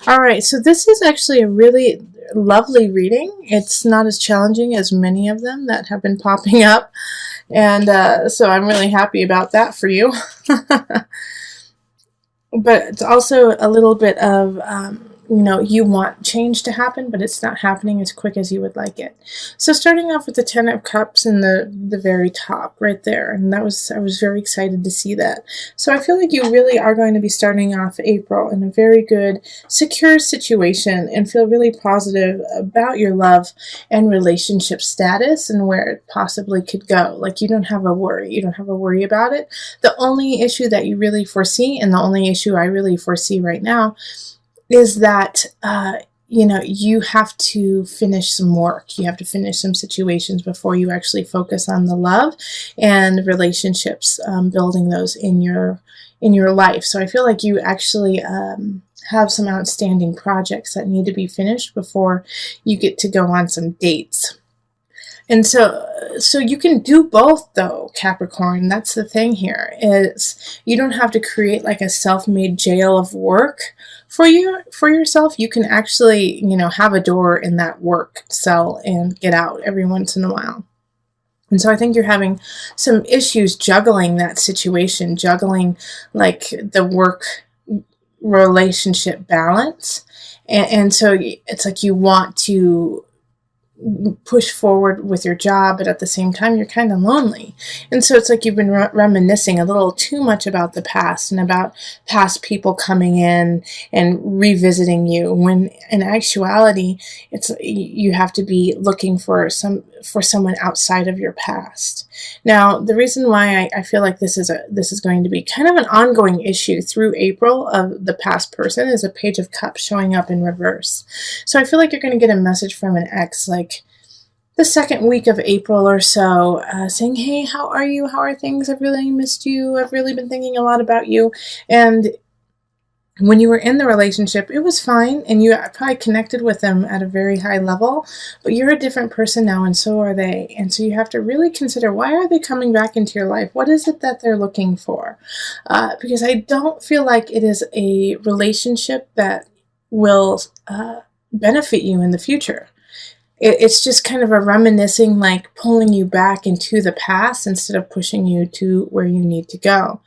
All right, so this is actually a really lovely reading. It's not as challenging as many of them that have been popping up, and so I'm really happy about that for you. But it's also a little bit of you want change to happen, but it's not happening as quick as you would like it. So starting off with the Ten of Cups in the very top right there, and I was very excited to see that. So I feel like you really are going to be starting off April in a very good, secure situation and feel really positive about your love and relationship status and where it possibly could go. Like, you don't have a worry. You don't have a worry about it. The only issue that you really foresee, and the only issue I really foresee right now, is that you have to finish some work. You have to finish some situations before you actually focus on the love and relationships, building those in your life. So I feel like you actually have some outstanding projects that need to be finished before you get to go on some dates. And so you can do both, though, Capricorn. That's the thing here, is you don't have to create like a self-made jail of work for yourself. You can actually, have a door in that work cell and get out every once in a while. And so I think you're having some issues juggling that situation, juggling like the work relationship balance. And so it's like you want to push forward with your job, but at the same time you're kind of lonely. And so it's like you've been reminiscing a little too much about the past and about past people coming in and revisiting you, when in actuality it's you have to be looking for someone outside of your past. Now, the reason why I feel like this is going to be kind of an ongoing issue through April of the past person is a Page of Cups showing up in reverse. So I feel like you're going to get a message from an ex like the second week of April or so, saying, hey, how are you? How are things? I've really missed you. I've really been thinking a lot about you. And when you were in the relationship, it was fine, and you probably connected with them at a very high level, but you're a different person now, and so are they. And so you have to really consider, why are they coming back into your life? What is it that they're looking for? Because I don't feel like it is a relationship that will benefit you in the future. It's just kind of a reminiscing, like pulling you back into the past instead of pushing you to where you need to go.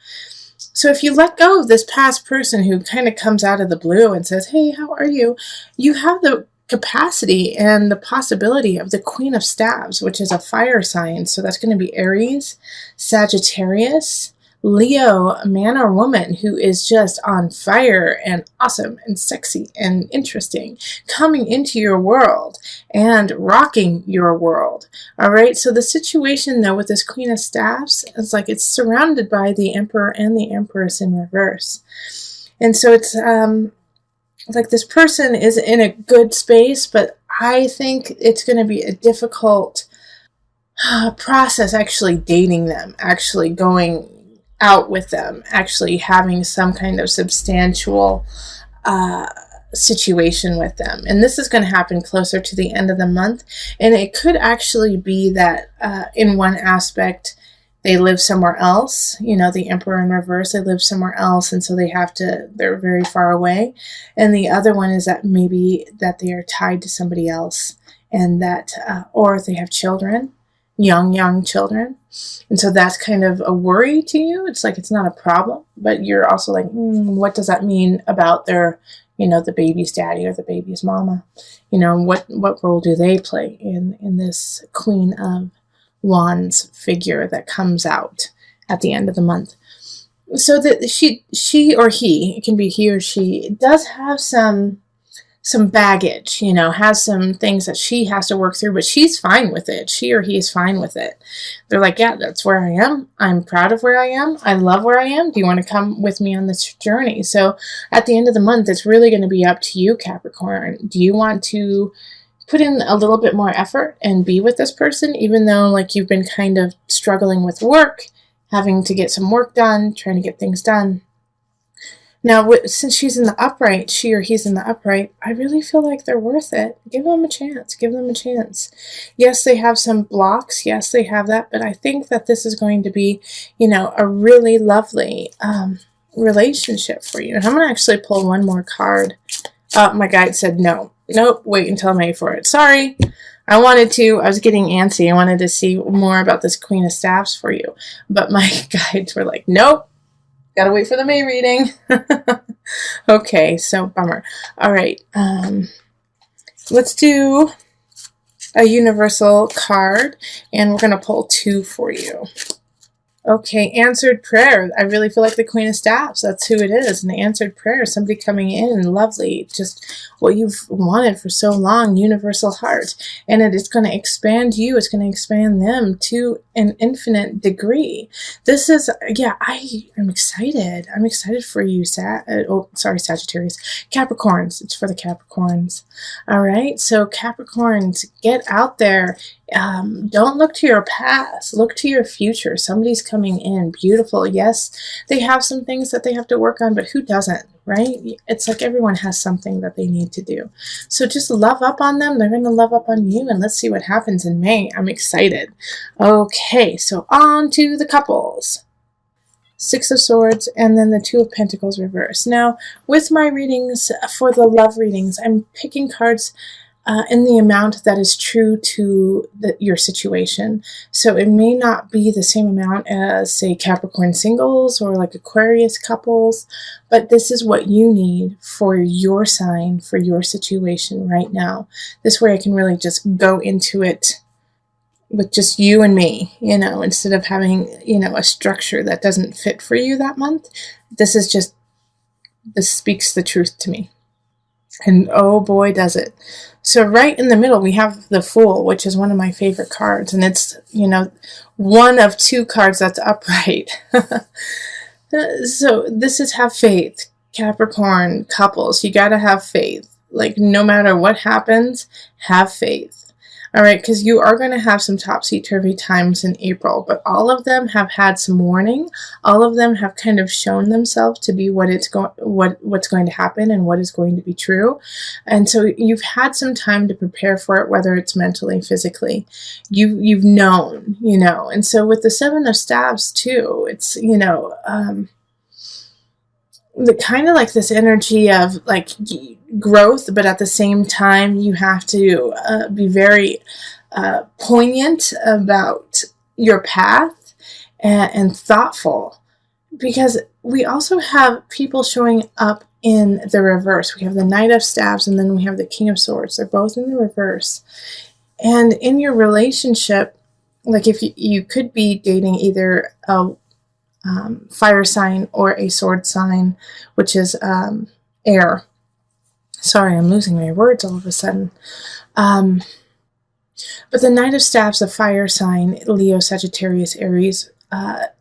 So if you let go of this past person who kind of comes out of the blue and says, hey, how are you? You have the capacity and the possibility of the Queen of Staves, which is a fire sign. So that's going to be Aries, Sagittarius, Leo, a man or woman who is just on fire and awesome and sexy and interesting, coming into your world and rocking your world. All right. So the situation, though, with this Queen of Staffs is like it's surrounded by the Emperor and the Empress in reverse. And so it's like this person is in a good space, but I think it's going to be a difficult process actually dating them, actually going out with them, actually having some kind of substantial situation with them. And this is going to happen closer to the end of the month. And it could actually be that in one aspect, they live somewhere else. The Emperor in reverse, they live somewhere else. And so they're very far away. And the other one is that maybe that they are tied to somebody else, and that, or they have children, young children. And so that's kind of a worry to you. It's like, it's not a problem, but you're also like, what does that mean about their, the baby's daddy or the baby's mama? What role do they play in this Queen of Wands figure that comes out at the end of the month? So that she or he, it can be he or she, does have some baggage, has some things that she has to work through, but she's fine with it. She or he is fine with it. They're like, yeah, that's where I am. I'm proud of where I am. I love where I am. Do you want to come with me on this journey? So at the end of the month, it's really going to be up to you, Capricorn. Do you want to put in a little bit more effort and be with this person, even though like you've been kind of struggling with work, having to get some work done, trying to get things done? Now, since she's in the upright, she or he's in the upright, I really feel like they're worth it. Give them a chance. Give them a chance. Yes, they have some blocks. Yes, they have that. But I think that this is going to be, a really lovely relationship for you. And I'm going to actually pull one more card My guide said no. Nope, wait until May for it. Sorry. I was getting antsy. I wanted to see more about this Queen of Staffs for you. But my guides were like, nope, gotta wait for the May reading. Okay, so bummer. All right, let's do a universal card, and we're going to pull 2 for you. Okay, answered prayer. I really feel like the Queen of Staffs. That's who it is. An answered prayer. Somebody coming in. Lovely. Just what you've wanted for so long. Universal heart. And it is going to expand you. It's going to expand them to an infinite degree. This is, yeah, I'm excited. I'm excited for you, Sagittarius. Capricorns. It's for the Capricorns. All right. So Capricorns, get out there. Don't look to your past. Look to your future. Somebody's coming in. Beautiful. Yes, they have some things that they have to work on, but who doesn't, right? It's like everyone has something that they need to do. So just love up on them. They're going to love up on you, and let's see what happens in May. I'm excited. Okay, so on to the couples. 6 of Swords, and then the 2 of Pentacles reversed. Now, with my readings, for the love readings, I'm picking cards in the amount that is true to your situation. So it may not be the same amount as, say, Capricorn singles or like Aquarius couples, but this is what you need for your sign, for your situation right now. This way I can really just go into it with just you and me, instead of having, a structure that doesn't fit for you that month. This speaks the truth to me. And oh boy, does it. So right in the middle, we have the Fool, which is one of my favorite cards. And it's, one of 2 cards that's upright. So this is have faith. Capricorn couples, you got to have faith. Like no matter what happens, have faith. All right, because you are going to have some topsy-turvy times in April, but all of them have had some warning. All of them have kind of shown themselves to be what's going to happen and what is going to be true. And so you've had some time to prepare for it, whether it's mentally, physically. You've known, And so with the 7 of Staffs too, it's, the kind of like this energy of like growth, but at the same time you have to be very poignant about your path and thoughtful, because we also have people showing up in the reverse. We have the Knight of Staffs, and then we have the King of Swords. They're both in the reverse. And in your relationship, like if you could be dating either a fire sign or a sword sign, which is air. Sorry, I'm losing my words all of a sudden. But the Knight of Staffs, a fire sign, Leo, Sagittarius, Aries,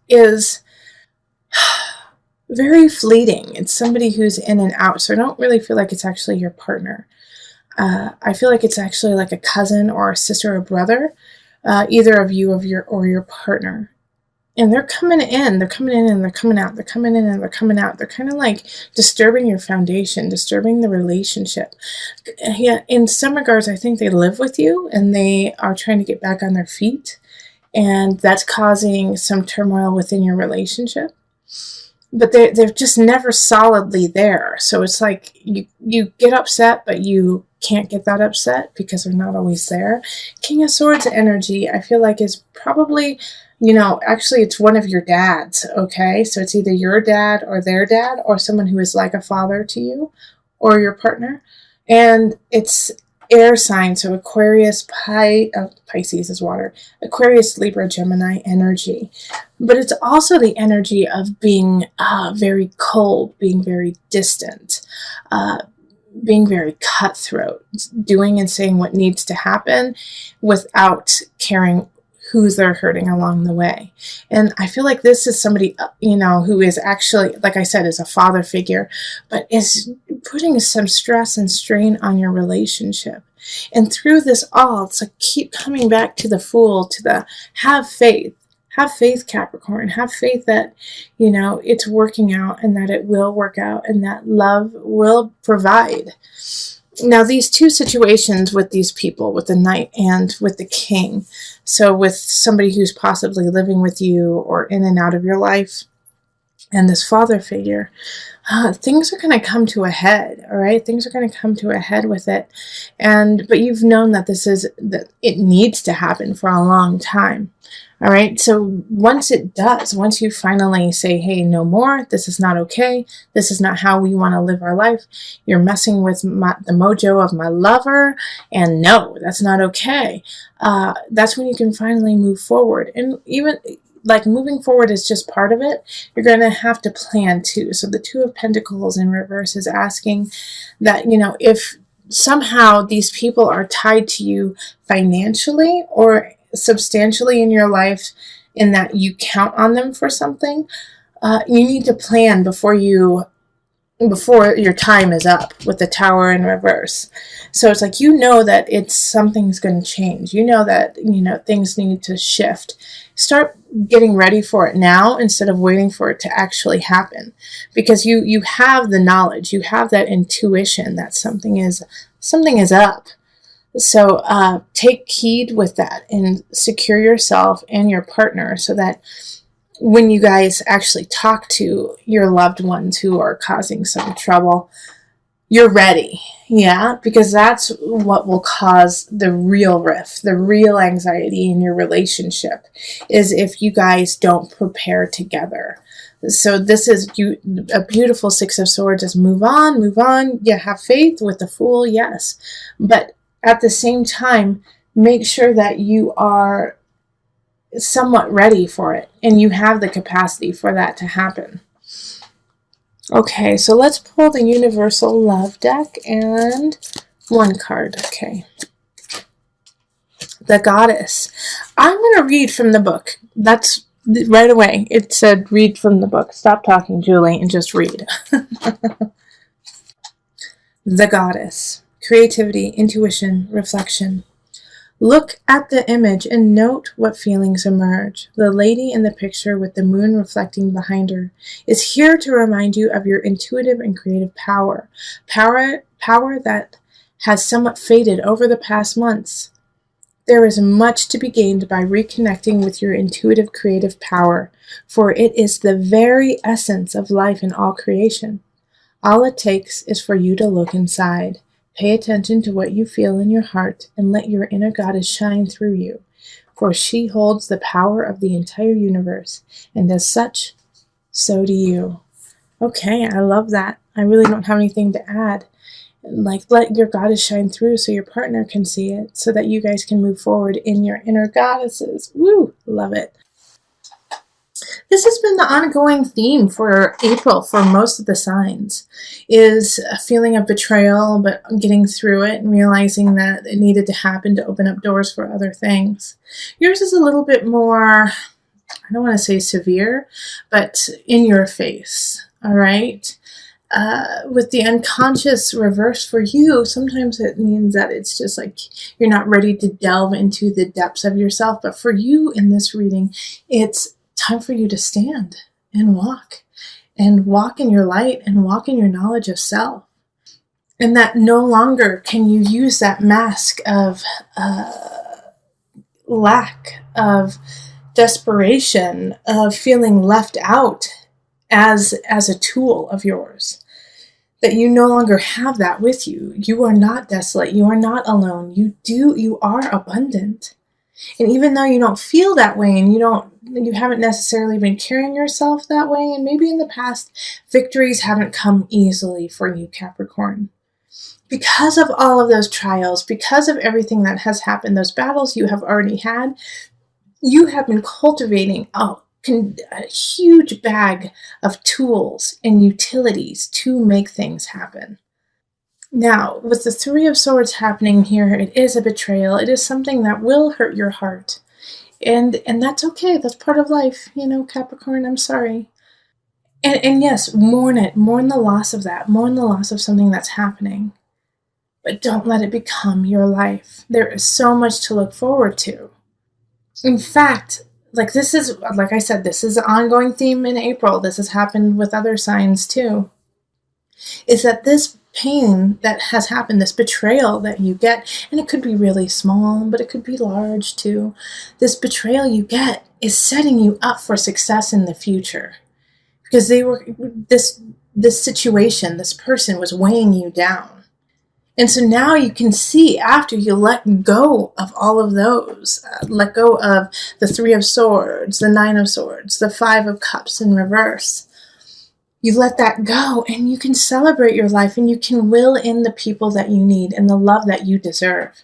is very fleeting. It's somebody who's in and out, so I don't really feel like it's actually your partner. I feel like it's actually like a cousin or a sister or brother, either of you or your partner. And they're coming in and they're coming out. They're coming in and they're coming out. They're kind of like disturbing your foundation, disturbing the relationship. Yeah, in some regards, I think they live with you and they are trying to get back on their feet. And that's causing some turmoil within your relationship. But they're just never solidly there. So it's like you get upset, but you can't get that upset because they're not always there. King of Swords energy, I feel like is probably... actually it's one of your dads, okay? So it's either your dad or their dad or someone who is like a father to you or your partner. And it's air sign, so Aquarius, Pisces is water, Aquarius, Libra, Gemini energy. But it's also the energy of being very cold, being very distant, being very cutthroat, doing and saying what needs to happen without caring who they're hurting along the way. And I feel like this is somebody, who is actually, like I said, is a father figure, but is putting some stress and strain on your relationship. And through this all, it's like keep coming back to the Fool, to the have faith. Have faith, Capricorn. Have faith that, it's working out and that it will work out and that love will provide. Now, these 2 situations with these people, with the Knight and with the King, so with somebody who's possibly living with you or in and out of your life, and this father figure, things are going to come to a head. All right, things are going to come to a head with it, but you've known that that it needs to happen for a long time. All right, so once it does, once you finally say, hey, no more, this is not okay, this is not how we want to live our life, you're messing with the mojo of my lover, and no, that's not okay, that's when you can finally move forward. And even like moving forward is just part of it. You're going to have to plan too. So the Two of Pentacles in reverse is asking that, if somehow these people are tied to you financially or substantially in your life, in that you count on them for something, you need to plan before your time is up, with the Tower in reverse. So it's like, that something's going to change. That things need to shift. Start getting ready for it now instead of waiting for it to actually happen, because you have the knowledge, you have that intuition that something is up. So take heed with that and secure yourself and your partner, so that when you guys actually talk to your loved ones who are causing some trouble, you're ready. Yeah, because that's what will cause the real rift, the real anxiety in your relationship, is if you guys don't prepare together. So this is a beautiful Six of Swords. Is move on. You have faith with the Fool, yes. But at the same time, make sure that you are somewhat ready for it and you have the capacity for that to happen. Okay, so let's pull the Universal Love deck and one card. Okay. The Goddess. I'm going to read from the book. That's right away. It said read from the book. Stop talking, Julie, and just read. The Goddess. Creativity, intuition, reflection. Look at the image and note what feelings emerge. The lady in the picture with the moon reflecting behind her is here to remind you of your intuitive and creative power. Power that has somewhat faded over the past months. There is much to be gained by reconnecting with your intuitive creative power, for it is the very essence of life and all creation. All it takes is for you to look inside. Pay attention to what you feel in your heart and let your inner goddess shine through you, for she holds the power of the entire universe, and as such, so do you. Okay, I love that. I really don't have anything to add. Like, let your goddess shine through so your partner can see it, so that you guys can move forward in your inner goddesses. Woo! Love it. This has been the ongoing theme for April for most of the signs, is a feeling of betrayal, but getting through it and realizing that it needed to happen to open up doors for other things. Yours is a little bit more, I don't want to say severe, but in your face, all right? With the unconscious reverse for you, sometimes it means that it's just like you're not ready to delve into the depths of yourself. But for you in this reading, it's time for you to stand and walk in your light and walk in your knowledge of self. And that no longer can you use that mask of lack, of desperation, of feeling left out as a tool of yours. That you no longer have that with you. You are not desolate. You are not alone. You are abundant. And even though you don't feel that way, and you haven't necessarily been carrying yourself that way, and maybe in the past, victories haven't come easily for you, Capricorn. Because of all of those trials, because of everything that has happened, those battles you have already had, you have been cultivating a huge bag of tools and utilities to make things happen. Now, with the Three of Swords happening here, it is a betrayal. It is something that will hurt your heart. And that's okay. That's part of life, Capricorn. I'm sorry. And yes, mourn it. Mourn the loss of that. Mourn the loss of something that's happening. But don't let it become your life. There is so much to look forward to. In fact, like I said, this is an ongoing theme in April. This has happened with other signs too. Is that this pain that has happened, this betrayal that you get, and it could be really small, but it could be large too. This betrayal you get is setting you up for success in the future. because they were this situation, this person was weighing you down. And so now you can see, after you let go of all of those, let go of the Three of Swords, the Nine of Swords, the Five of Cups in reverse, you let that go and you can celebrate your life, and you can will in the people that you need and the love that you deserve.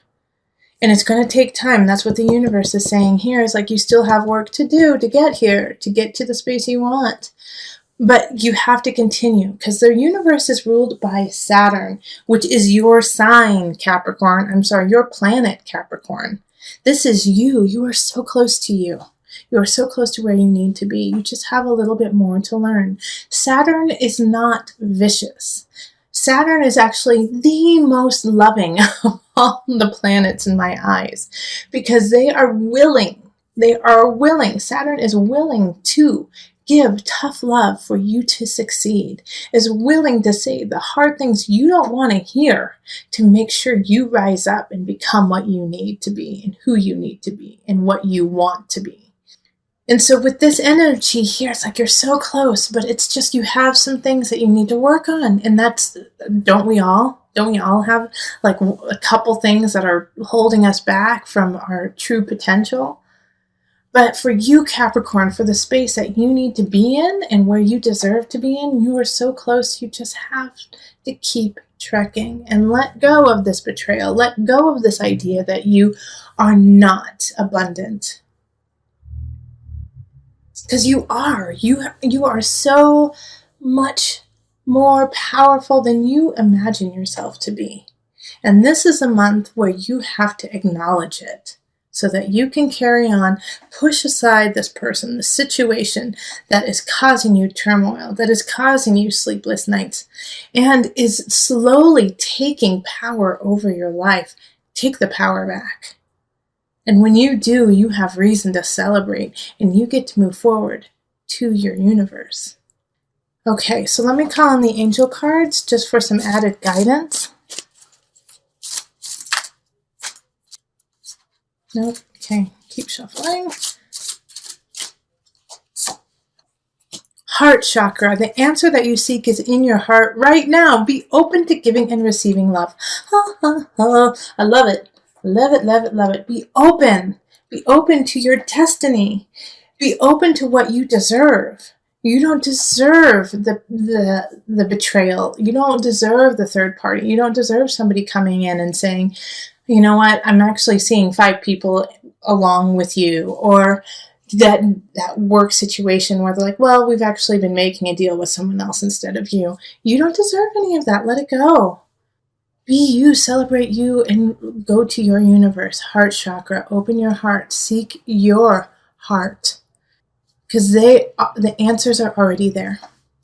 And it's going to take time. That's what the universe is saying here, is like, you still have work to do to get here, to get to the space you want. But you have to continue, because the universe is ruled by Saturn, which is your sign, Capricorn. I'm sorry, your planet, Capricorn. This is you. You are so close to you. You are so close to where you need to be. You just have a little bit more to learn. Saturn is not vicious. Saturn is actually the most loving of all the planets in my eyes, because they are willing. Saturn is willing to give tough love for you to succeed, is willing to say the hard things you don't want to hear to make sure you rise up and become what you need to be, and who you need to be, and what you want to be. And so with this energy here, it's like you're so close, but it's just, you have some things that you need to work on. And that's, don't we all have like a couple things that are holding us back from our true potential? But for you, Capricorn, for the space that you need to be in and where you deserve to be in, you are so close. You just have to keep trekking and let go of this betrayal. Let go of this idea that you are not abundant. Because you are. You are so much more powerful than you imagine yourself to be. And this is a month where you have to acknowledge it, so that you can carry on, push aside this person, the situation that is causing you turmoil, that is causing you sleepless nights, and is slowly taking power over your life. Take the power back. And when you do, you have reason to celebrate, and you get to move forward to your universe. Okay, so let me call on the angel cards just for some added guidance. Nope. Okay, keep shuffling. Heart chakra. The answer that you seek is in your heart right now. Be open to giving and receiving love. I love it. Love it, love it, love it. Be open. Be open to your destiny. Be open to what you deserve. You don't deserve the betrayal. You don't deserve the third party. You don't deserve somebody coming in and saying, you know what, I'm actually seeing 5 people along with you. Or that work situation where they're like, well, we've actually been making a deal with someone else instead of you. You don't deserve any of that. Let it go. Be you, celebrate you, and go to your universe. Heart chakra, open your heart, seek your heart, because the answers are already there.